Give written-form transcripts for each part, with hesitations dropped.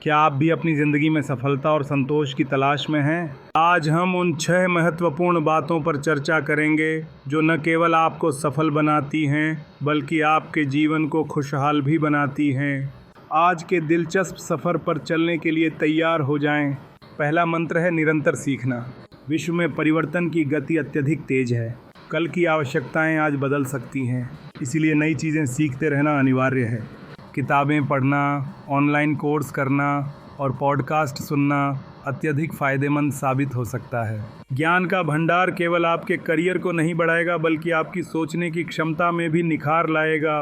क्या आप भी अपनी ज़िंदगी में सफलता और संतोष की तलाश में हैं? आज हम उन 6 महत्वपूर्ण बातों पर चर्चा करेंगे जो न केवल आपको सफल बनाती हैं बल्कि आपके जीवन को खुशहाल भी बनाती हैं। आज के दिलचस्प सफ़र पर चलने के लिए तैयार हो जाएं। पहला मंत्र है निरंतर सीखना। विश्व में परिवर्तन की गति अत्यधिक तेज है। कल की आवश्यकताएं आज बदल सकती हैं, इसीलिए नई चीज़ें सीखते रहना अनिवार्य है। किताबें पढ़ना, ऑनलाइन कोर्स करना और पॉडकास्ट सुनना अत्यधिक फ़ायदेमंद साबित हो सकता है। ज्ञान का भंडार केवल आपके करियर को नहीं बढ़ाएगा बल्कि आपकी सोचने की क्षमता में भी निखार लाएगा।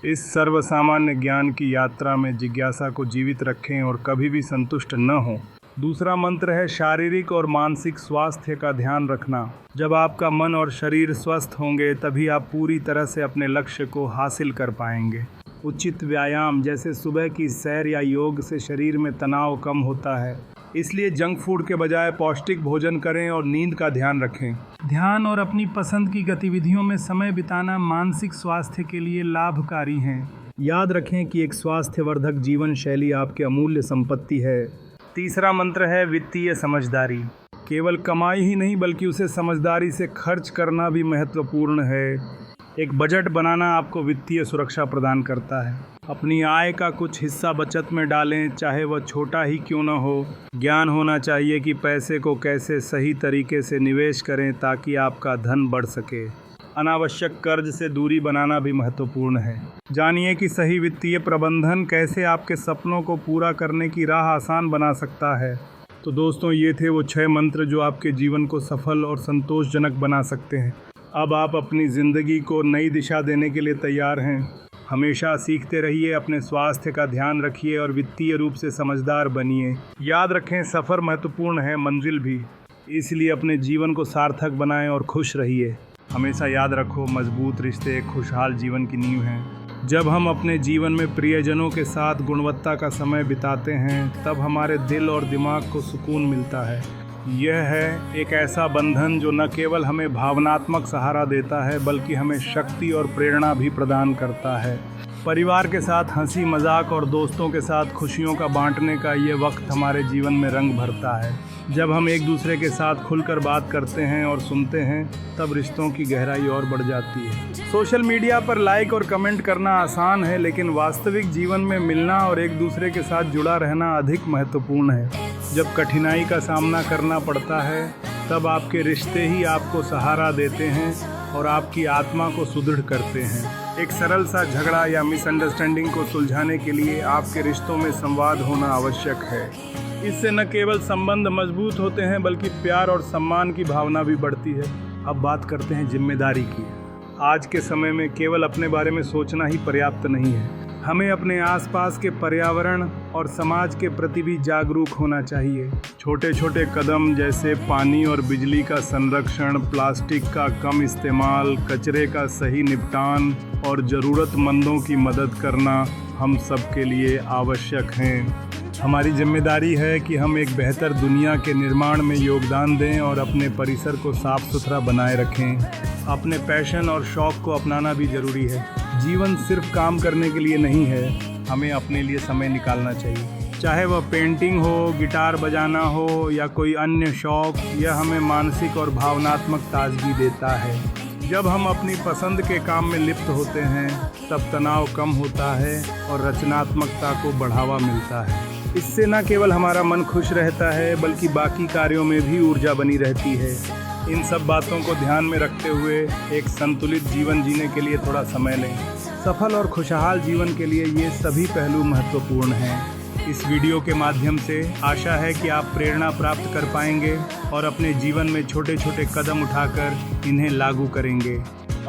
इस सर्वसामान्य ज्ञान की यात्रा में जिज्ञासा को जीवित रखें और कभी भी संतुष्ट न हों। दूसरा मंत्र है शारीरिक और मानसिक स्वास्थ्य का ध्यान रखना। जब आपका मन और शरीर स्वस्थ होंगे तभी आप पूरी तरह से अपने लक्ष्य को हासिल कर पाएंगे। उचित व्यायाम जैसे सुबह की सैर या योग से शरीर में तनाव कम होता है, इसलिए जंक फूड के बजाय पौष्टिक भोजन करें और नींद का ध्यान रखें। ध्यान और अपनी पसंद की गतिविधियों में समय बिताना मानसिक स्वास्थ्य के लिए लाभकारी है। याद रखें कि एक स्वास्थ्यवर्धक जीवन शैली आपकी अमूल्य संपत्ति है। तीसरा मंत्र है वित्तीय समझदारी। केवल कमाई ही नहीं बल्कि उसे समझदारी से खर्च करना भी महत्वपूर्ण है। एक बजट बनाना आपको वित्तीय सुरक्षा प्रदान करता है। अपनी आय का कुछ हिस्सा बचत में डालें, चाहे वह छोटा ही क्यों न हो। ज्ञान होना चाहिए कि पैसे को कैसे सही तरीके से निवेश करें ताकि आपका धन बढ़ सके। अनावश्यक कर्ज से दूरी बनाना भी महत्वपूर्ण है। जानिए कि सही वित्तीय प्रबंधन कैसे आपके सपनों को पूरा करने की राह आसान बना सकता है। तो दोस्तों, ये थे वो 6 मंत्र जो आपके जीवन को सफल और संतोषजनक बना सकते हैं। अब आप अपनी ज़िंदगी को नई दिशा देने के लिए तैयार हैं। हमेशा सीखते रहिए, अपने स्वास्थ्य का ध्यान रखिए और वित्तीय रूप से समझदार बनिए। याद रखें, सफ़र महत्वपूर्ण है, मंजिल भी। इसलिए अपने जीवन को सार्थक बनाएं और खुश रहिए। हमेशा याद रखो, मजबूत रिश्ते एक खुशहाल जीवन की नींव हैं। जब हम अपने जीवन में प्रियजनों के साथ गुणवत्ता का समय बिताते हैं तब हमारे दिल और दिमाग को सुकून मिलता है। यह है एक ऐसा बंधन जो न केवल हमें भावनात्मक सहारा देता है बल्कि हमें शक्ति और प्रेरणा भी प्रदान करता है। परिवार के साथ हंसी मजाक और दोस्तों के साथ खुशियों का बांटने का ये वक्त हमारे जीवन में रंग भरता है। जब हम एक दूसरे के साथ खुलकर बात करते हैं और सुनते हैं तब रिश्तों की गहराई और बढ़ जाती है। सोशल मीडिया पर लाइक और कमेंट करना आसान है, लेकिन वास्तविक जीवन में मिलना और एक दूसरे के साथ जुड़ा रहना अधिक महत्वपूर्ण है। जब कठिनाई का सामना करना पड़ता है तब आपके रिश्ते ही आपको सहारा देते हैं और आपकी आत्मा को सुदृढ़ करते हैं। एक सरल सा झगड़ा या मिसअंडरस्टैंडिंग को सुलझाने के लिए आपके रिश्तों में संवाद होना आवश्यक है। इससे न केवल संबंध मजबूत होते हैं बल्कि प्यार और सम्मान की भावना भी बढ़ती है। अब बात करते हैं जिम्मेदारी की। आज के समय में केवल अपने बारे में सोचना ही पर्याप्त नहीं है। हमें अपने आसपास के पर्यावरण और समाज के प्रति भी जागरूक होना चाहिए। छोटे छोटे कदम जैसे पानी और बिजली का संरक्षण, प्लास्टिक का कम इस्तेमाल, कचरे का सही निपटान और ज़रूरतमंदों की मदद करना हम सब के लिए आवश्यक हैं। हमारी जिम्मेदारी है कि हम एक बेहतर दुनिया के निर्माण में योगदान दें और अपने परिसर को साफ सुथरा बनाए रखें। अपने पैशन और शौक़ को अपनाना भी ज़रूरी है। जीवन सिर्फ काम करने के लिए नहीं है, हमें अपने लिए समय निकालना चाहिए। चाहे वह पेंटिंग हो, गिटार बजाना हो या कोई अन्य शौक़, यह हमें मानसिक और भावनात्मक ताजगी देता है। जब हम अपनी पसंद के काम में लिप्त होते हैं तब तनाव कम होता है और रचनात्मकता को बढ़ावा मिलता है। इससे न केवल हमारा मन खुश रहता है बल्कि बाकी कार्यों में भी ऊर्जा बनी रहती है। इन सब बातों को ध्यान में रखते हुए एक संतुलित जीवन जीने के लिए थोड़ा समय लें। सफल और खुशहाल जीवन के लिए ये सभी पहलू महत्वपूर्ण हैं। इस वीडियो के माध्यम से आशा है कि आप प्रेरणा प्राप्त कर पाएंगे और अपने जीवन में छोटे छोटे कदम उठाकर इन्हें लागू करेंगे।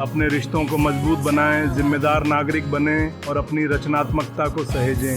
अपने रिश्तों को मजबूत बनाएं, जिम्मेदार नागरिक बनें और अपनी रचनात्मकता को सहेजें।